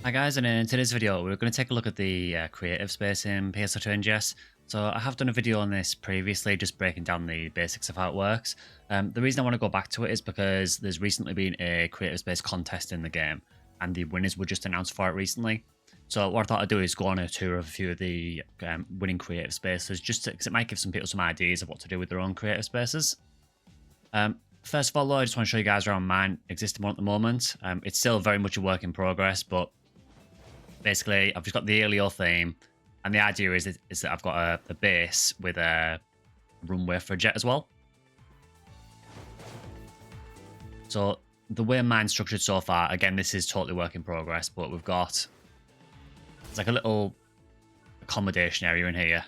Hi guys, and in today's video we're going to take a look at the creative space in PSO2 NGS. So I have done a video on this previously, just breaking down the basics of how it works. The reason I want to go back to it is because there's recently been a creative space contest in the game, and the winners were just announced for it recently. So what I thought I'd do is go on a tour of a few of the winning creative spaces, just because it might give some people some ideas of what to do with their own creative spaces. First of all, though, I just want to show you guys around mine existing one at the moment. It's still very much a work in progress, but basically, I've just got the Alio theme, and the idea is that I've got a base with a runway for a jet as well. So the way mine's structured so far, again, this is totally work in progress, but we've got it's like a little accommodation area in here.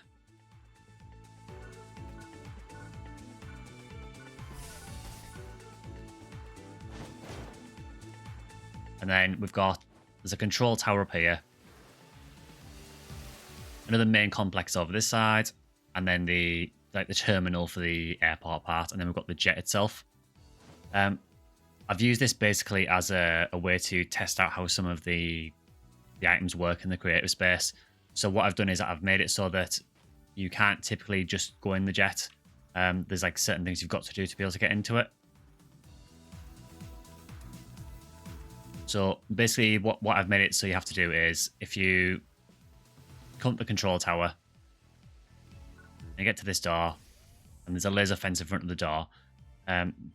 And then there's a control tower up here. Another main complex over this side, and then the terminal for the airport part, and then we've got the jet itself. I've used this basically as a way to test out how some of the items work in the creative space. So what I've done is I've made it so that you can't typically just go in the jet. There's like certain things you've got to do to be able to get into it. So basically what I've made it so you have to do is, if you come to the control tower, and you get to this door, and there's a laser fence in front of the door.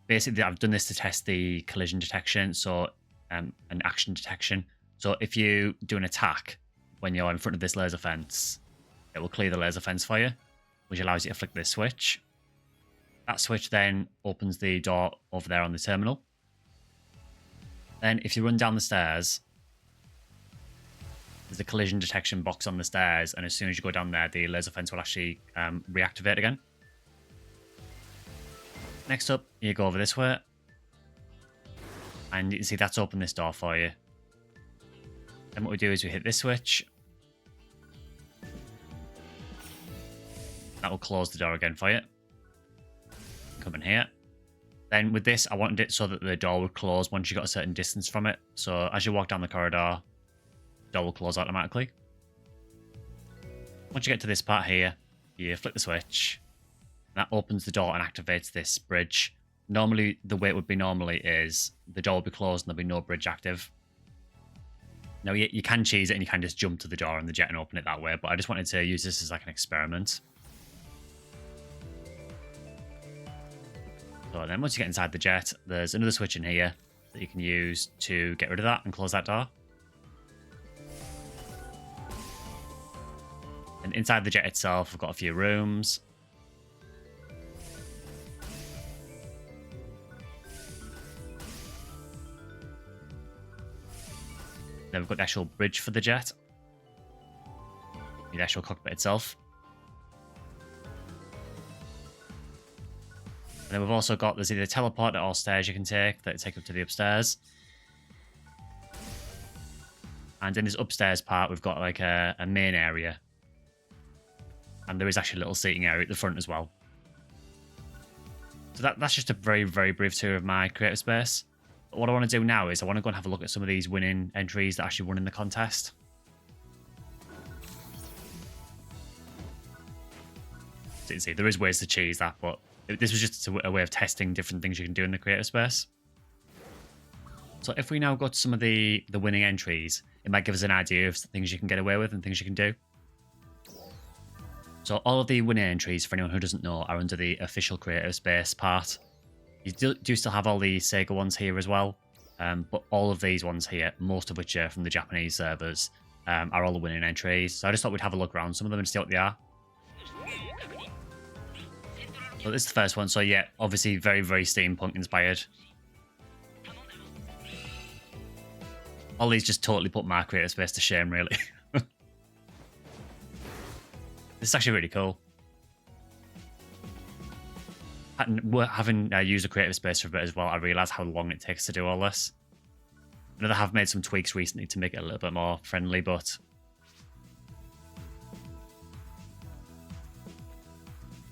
Basically, I've done this to test the collision detection, so and action detection. So if you do an attack when you're in front of this laser fence, it will clear the laser fence for you, which allows you to flick this switch. That switch then opens the door over there on the terminal. Then if you run down the stairs, there's a collision detection box on the stairs, and as soon as you go down there, the laser fence will actually reactivate again. Next up, you go over this way, and you can see that's opened this door for you. Then what we do is we hit this switch. That will close the door again for you. Come in here. Then with this, I wanted it so that the door would close once you got a certain distance from it. So as you walk down the corridor, the door will close automatically. Once you get to this part here, you flick the switch. That opens the door and activates this bridge. Normally, the way it would be normally is the door will be closed and there'll be no bridge active. Now, you can cheese it and you can just jump to the door and the jet and open it that way, but I just wanted to use this as like an experiment. So then once you get inside the jet, there's another switch in here that you can use to get rid of that and close that door. And inside the jet itself, we've got a few rooms. Then we've got the actual bridge for the jet. The actual cockpit itself. And then we've also got, there's either a teleporter or stairs you can take that take up to the upstairs. And in this upstairs part, we've got like a main area. And there is actually a little seating area at the front as well. So that's just a very, very brief tour of my creative space. But what I want to do now is I want to go and have a look at some of these winning entries that actually won in the contest. So you can see, there is ways to cheese that, but this was just a way of testing different things you can do in the creative space. So if we now go to some of the winning entries, it might give us an idea of things you can get away with and things you can do. So all of the winning entries, for anyone who doesn't know, are under the official creative space part. You do still have all the Sega ones here as well, but all of these ones here, most of which are from the Japanese servers, are all the winning entries. So I just thought we'd have a look around some of them and see what they are. So this is the first one. So yeah, obviously very, very steampunk inspired. All these just totally put my creative space to shame, really. This is actually really cool. Having used a creative space for a bit as well, I realised how long it takes to do all this. I know they have made some tweaks recently to make it a little bit more friendly, but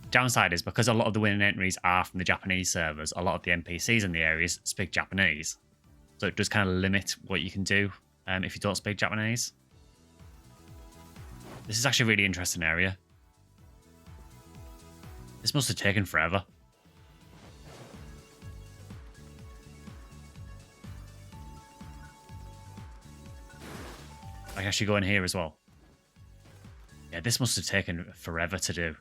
downside is because a lot of the winning entries are from the Japanese servers, a lot of the NPCs in the areas speak Japanese. So it does kind of limit what you can do if you don't speak Japanese. This is actually a really interesting area. This must have taken forever. I can actually go in here as well. Yeah, this must have taken forever to do.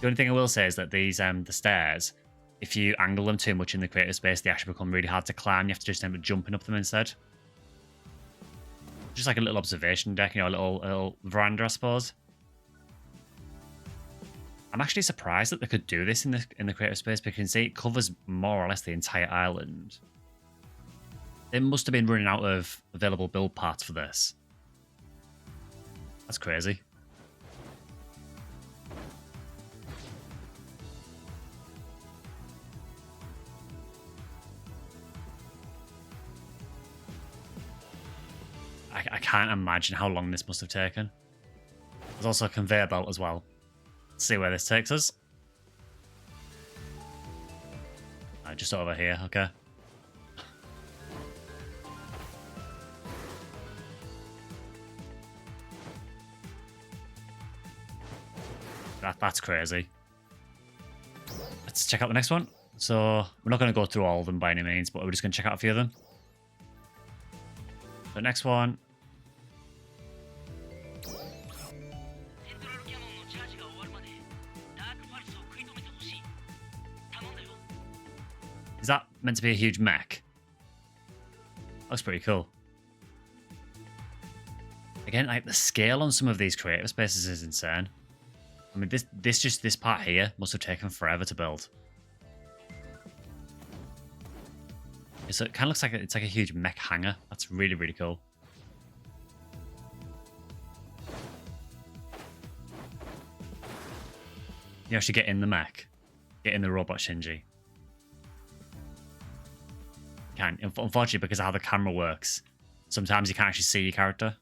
The only thing I will say is that these the stairs, if you angle them too much in the creative space, they actually become really hard to climb. You have to just end up jumping up them instead. Just like a little observation deck, you know, a little veranda, I suppose. I'm actually surprised that they could do this in the creative space, because you can see it covers more or less the entire island. They must have been running out of available build parts for this. That's crazy. I can't imagine how long this must have taken. There's also a conveyor belt as well. Let's see where this takes us. Just over here, okay. That's crazy. Let's check out the next one. So, we're not going to go through all of them by any means, but we're just going to check out a few of them. The next one. Is that meant to be a huge mech? Looks pretty cool. Again, like the scale on some of these creative spaces is insane. I mean, this part here must have taken forever to build. So it kind of looks like it's like a huge mech hangar. That's really, really cool. You actually get in the mech. Get in the robot Shinji. You can. Unfortunately, because of how the camera works, sometimes you can't actually see your character.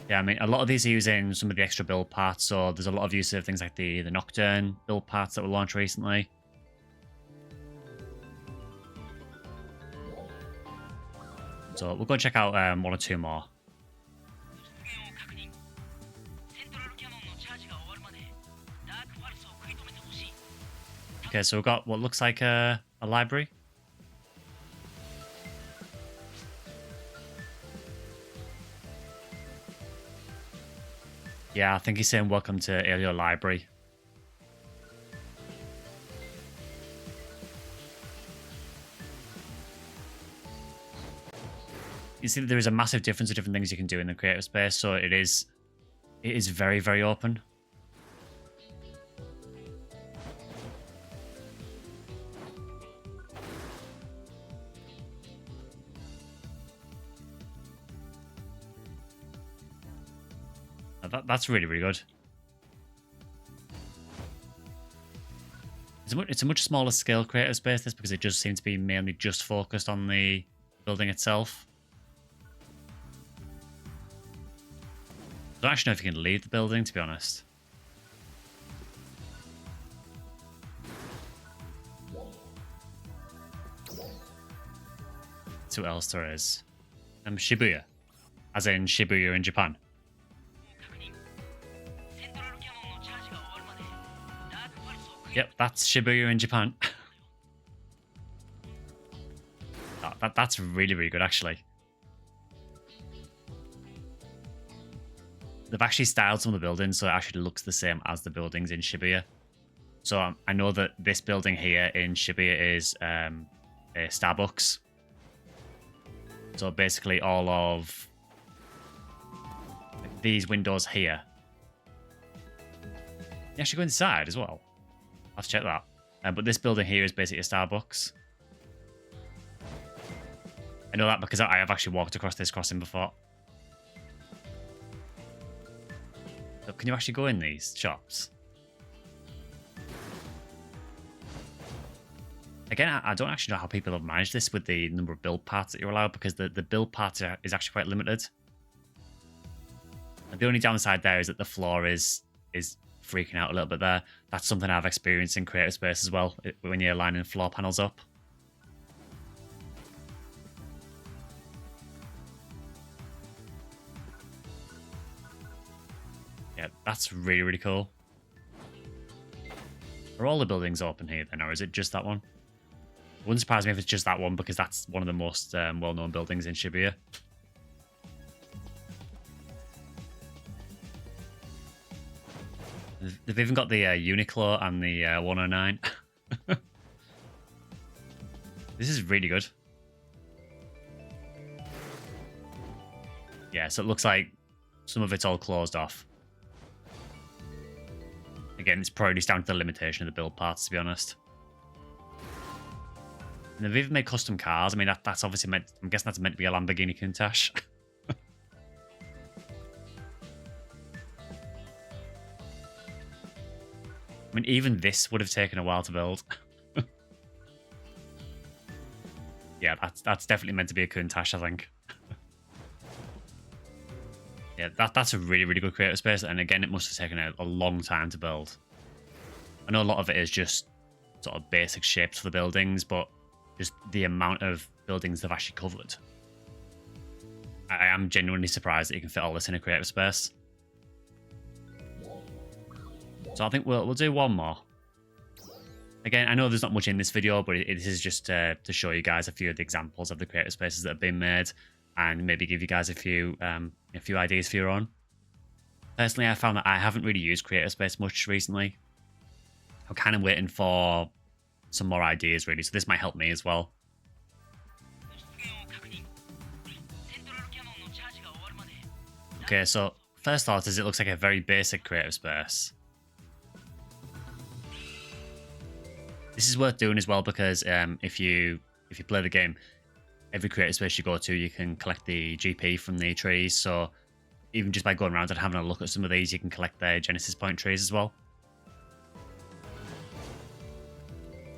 Yeah, I mean, a lot of these are using some of the extra build parts, so there's a lot of use of things like the Nocturne build parts that were launched recently. So we'll go check out one or two more. Okay, so we've got what looks like a library. Yeah, I think he's saying welcome to Elio Library. You see that there is a massive difference of different things you can do in the creative space, so it is very, very open. That's really, really good. It's a much smaller scale creative space, this, because it just seems to be mainly just focused on the building itself. I don't actually know if you can leave the building, to be honest. Let's see what else there is. Shibuya. As in Shibuya in Japan. Yep, that's Shibuya in Japan. That's really, really good, actually. They've actually styled some of the buildings so it actually looks the same as the buildings in Shibuya. So I know that this building here in Shibuya is a Starbucks. So basically all of these windows here. You actually go inside as well. I'll have to check that. But this building here is basically a Starbucks. I know that because I have actually walked across this crossing before. So can you actually go in these shops? Again, I don't actually know how people have managed this with the number of build parts that you're allowed, because the build parts is actually quite limited. And the only downside there is that the floor is freaking out a little bit there. That's something I've experienced in creative space as well, when you're lining floor panels up. Yeah, that's really, really cool. Are all the buildings open here then, or is it just that one? It wouldn't surprise me if it's just that one, because that's one of the most well-known buildings in Shibuya. They've even got the Uniqlo and the 109. This is really good. Yeah, so it looks like some of it's all closed off. Again, it's probably just down to the limitation of the build parts, to be honest. And they've even made custom cars. I mean, that's obviously meant... I'm guessing that's meant to be a Lamborghini Countach. I mean, even this would have taken a while to build. Yeah, that's definitely meant to be a Countach, I think. Yeah, that's a really, really good creative space. And again, it must have taken a long time to build. I know a lot of it is just sort of basic shapes for the buildings, but just the amount of buildings they've actually covered. I am genuinely surprised that you can fit all this in a creative space. So I think we'll do one more. Again, I know there's not much in this video, but it is just to show you guys a few of the examples of the creative spaces that have been made, and maybe give you guys a few ideas for your own. Personally, I found that I haven't really used creative space much recently. I'm kind of waiting for some more ideas, really, so this might help me as well. Okay, so first thought is it looks like a very basic creative space. This is worth doing as well, because if you play the game, every creative space you go to, you can collect the GP from the trees. So even just by going around and having a look at some of these, you can collect their Genesis Point trees as well.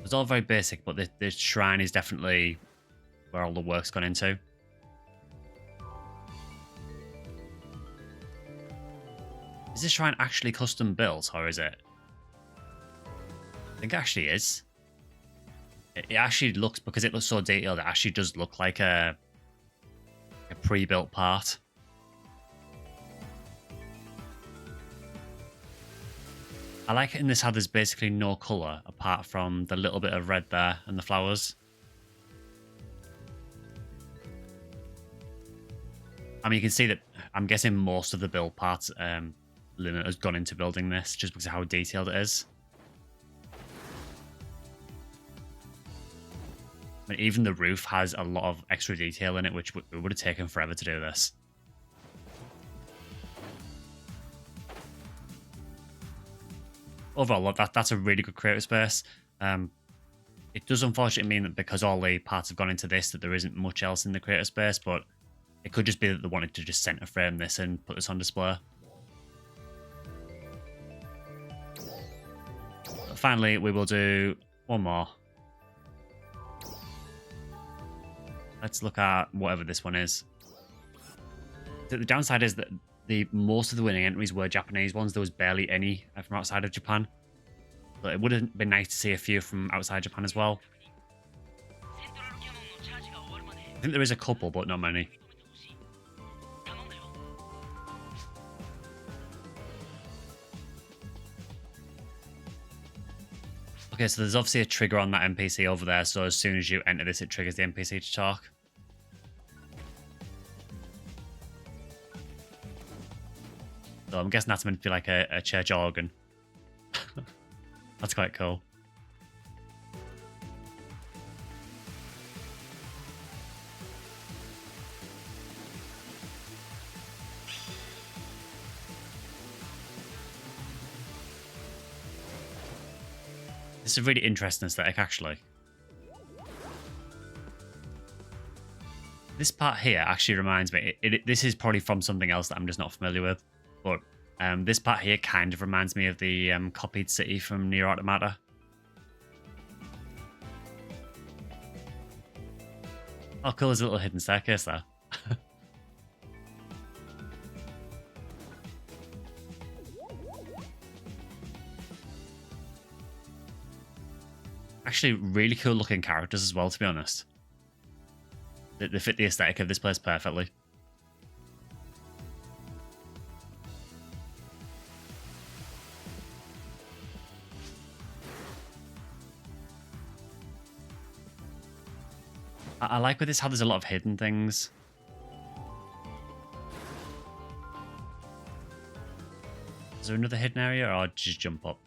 It's all very basic, but the shrine is definitely where all the work's gone into. Is this shrine actually custom built, or is it? I think it actually is. It actually looks, because it looks so detailed, it actually does look like a pre-built part. I like it in this how there's basically no colour apart from the little bit of red there and the flowers. I mean, you can see that I'm guessing most of the build parts limit has gone into building this, just because of how detailed it is. And even the roof has a lot of extra detail in it, which it would have taken forever to do this. Overall, that's a really good creative space. It does unfortunately mean that because all the parts have gone into this, that there isn't much else in the creative space, but it could just be that they wanted to just center frame this and put this on display. But finally, we will do one more. Let's look at whatever this one is. The downside is that most of the winning entries were Japanese ones. There was barely any from outside of Japan. But it would have been nice to see a few from outside Japan as well. I think there is a couple, but not many. Okay, so there's obviously a trigger on that NPC over there, so as soon as you enter this, it triggers the NPC to talk. So I'm guessing that's meant to be like a church organ. That's quite cool. It's a really interesting aesthetic, actually. This part here actually reminds me, this is probably from something else that I'm just not familiar with, but this part here kind of reminds me of the copied city from Nier Automata. Oh, cool, there's a little hidden staircase there. Actually, really cool looking characters as well, to be honest. They fit the aesthetic of this place perfectly. I like with this how there's a lot of hidden things. Is there another hidden area, or just jump up?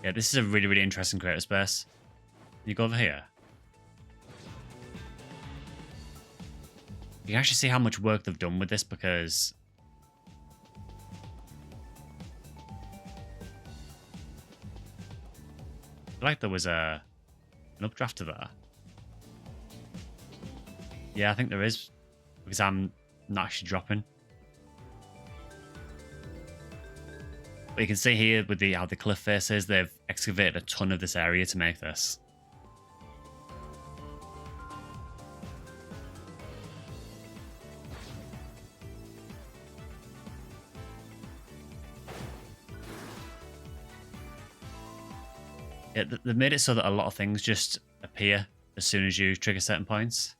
Yeah, this is a really, really interesting creator space. You go over here. You can actually see how much work they've done with this because I feel like there was an updrafter there. Yeah, I think there is because I'm not actually dropping. But you can see here with how the cliff face is, they've excavated a ton of this area to make this. Yeah, they've made it so that a lot of things just appear as soon as you trigger certain points.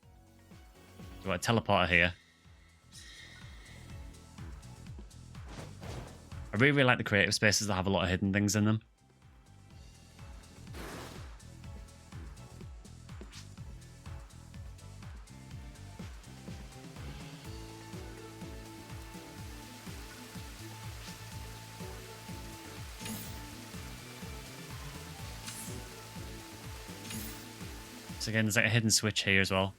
So I've got a teleporter here. I really, really like the creative spaces that have a lot of hidden things in them. So again, there's like a hidden switch here as well.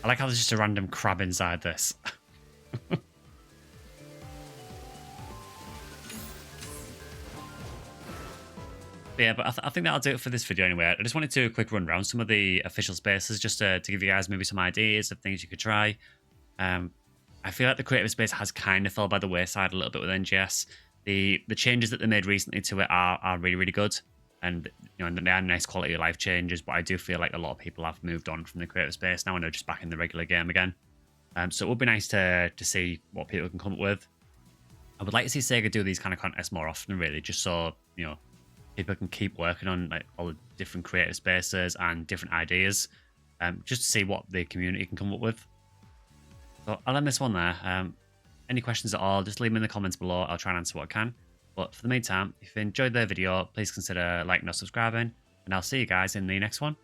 I like how there's just a random crab inside this. Yeah, but I think that'll do it for this video anyway. I just wanted to quick run around some of the official spaces just to give you guys maybe some ideas of things you could try. I feel like the creative space has kind of fell by the wayside a little bit with NGS. The changes that they made recently to it are really, really good. And you know, they are nice quality of life changes, but I do feel like a lot of people have moved on from the creative space now and are just back in the regular game again. So it would be nice to see what people can come up with. I would like to see Sega do these kind of contests more often, really, just so, you know, people can keep working on like all the different creative spaces and different ideas, just to see what the community can come up with. So I'll end this one there. Any questions at all, just leave them in the comments below. I'll try and answer what I can. But for the meantime, if you enjoyed the video, please consider liking or subscribing, and I'll see you guys in the next one.